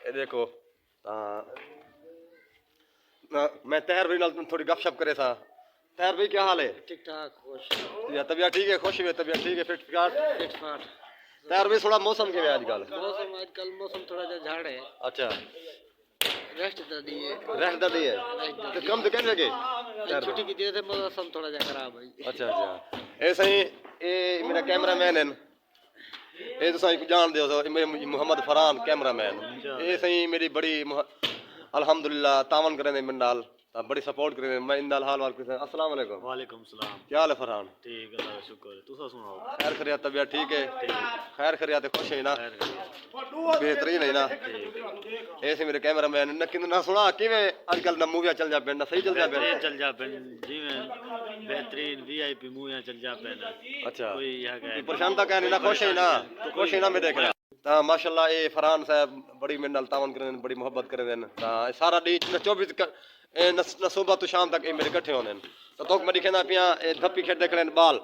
ये देखो मैं तहर भाई नाल थोड़ी गपशप करे था। तहर भाई क्या हाल है? ठीक ठाक खुश। या तबीयत ठीक है? खुश हुई तबीयत ठीक है? फिट फाट। तहर भाई थोड़ा मौसम के आजकल मौसम थोड़ा जा झाड़ है। अच्छा रेस्ट दा दिए तो कम तो कहने लगे छुट्टी की दिए थे मौसम थोड़ा जा खराब है। अच्छा ऐसे ही ये मेरा कैमरामैन है ये तो सही जान दो मोहम्मद फरहान कैमरामैन ये सही मेरी बड़ी अल्हम्दुलिल्लाह तावन करें मेरे नाल बड़ी सपोर्ट करें मैं इंदाल हाल वाल के अस्सलाम वालेकुम। वालेकुम सलाम। क्या हाल है फरहान? ठीक अल्लाह का शुक्र है। तुसा सुनाओ? खैर खरिया तबीयत ठीक है? खैर खरिया ते खुश है ना? बेहतरीन है ना? ऐसे मेरे कैमरामैन न किन ना सुना किवें आजकल ना मूवियां चल जा पे ना सही चल जा पे चल जा पे जिवें बेहतरीन वीआईपी मूवियां चल जा पे ना। अच्छा कोई यह परेशान तो कहने ना खुश है ना? तो खुश है ना मैं देख रहा ता माशाल्लाह ये फरहान साहब बड़ी मेरे नाल तावन करें बड़ी मोहब्बत करें ता सारा डी 24 सुबह तो शाम तक ये मेरे इकट्ठे होने तो मैं दिखाना पिया धप्पी खेत देख लें बाल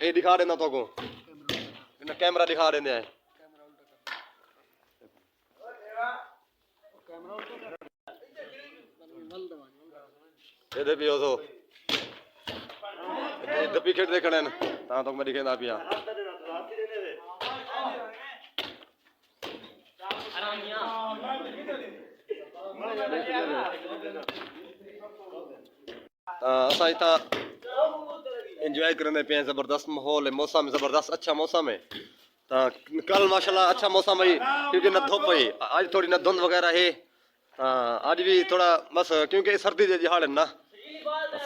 ये दिखा देना तो कैमरा दिखा देने है ये भी हो तो धप्पी खेत देख लें ता तो मैं दिखाना पिया असा इतना एंजॉय करने पे जबरदस्त माहौल है मौसम जबरदस्त अच्छा मौसम है कल माशाल्लाह अच्छा मौसम है क्योंकि न धुप है आज थोड़ी न धुंध वगैरह है आज भी थोड़ा बस क्योंकि सर्दी के दिहाड़ है ना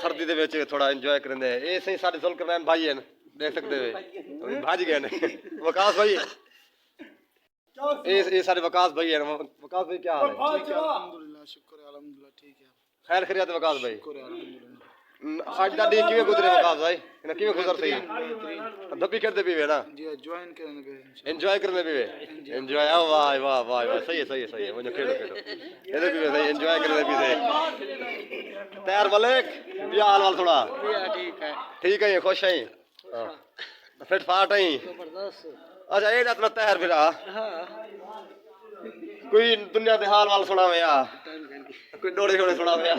सर्दी दे विच थोड़ा एंजॉय करने ये सही सारे जुल्करनैन भाई हैं देख सकते हो भाज गए ने वकास भाई ये सारे वकास भाई हैं वकास भाई क्या हाल है? ठीक है अल्हम्दुलिल्लाह शुक्र है अल्हम्दुलिल्लाह ठीक है। खैर खैरियत वकास भाई शुक्र है अल्हम्दुलिल्लाह। आज दा दिन किवें गुजरे वकास भाई ना किवें गुजर सही दबी करते भी वे ना जी ज्वाइन करने पे एंजॉय करने भी वे एंजॉय वाह वाह वाह सही है मुझे खेलो ये भी सही एंजॉय करने भी सही तैयार मलिक क्या हाल वाल थोड़ा ठीक है ये खुश है हां फिट फाट है जबरदस्त। अच्छा ये अपना तैयार फिर कोई दुनिया दे हाल वाल सुनावे या कोई डोड़े छोड़े सुनावे या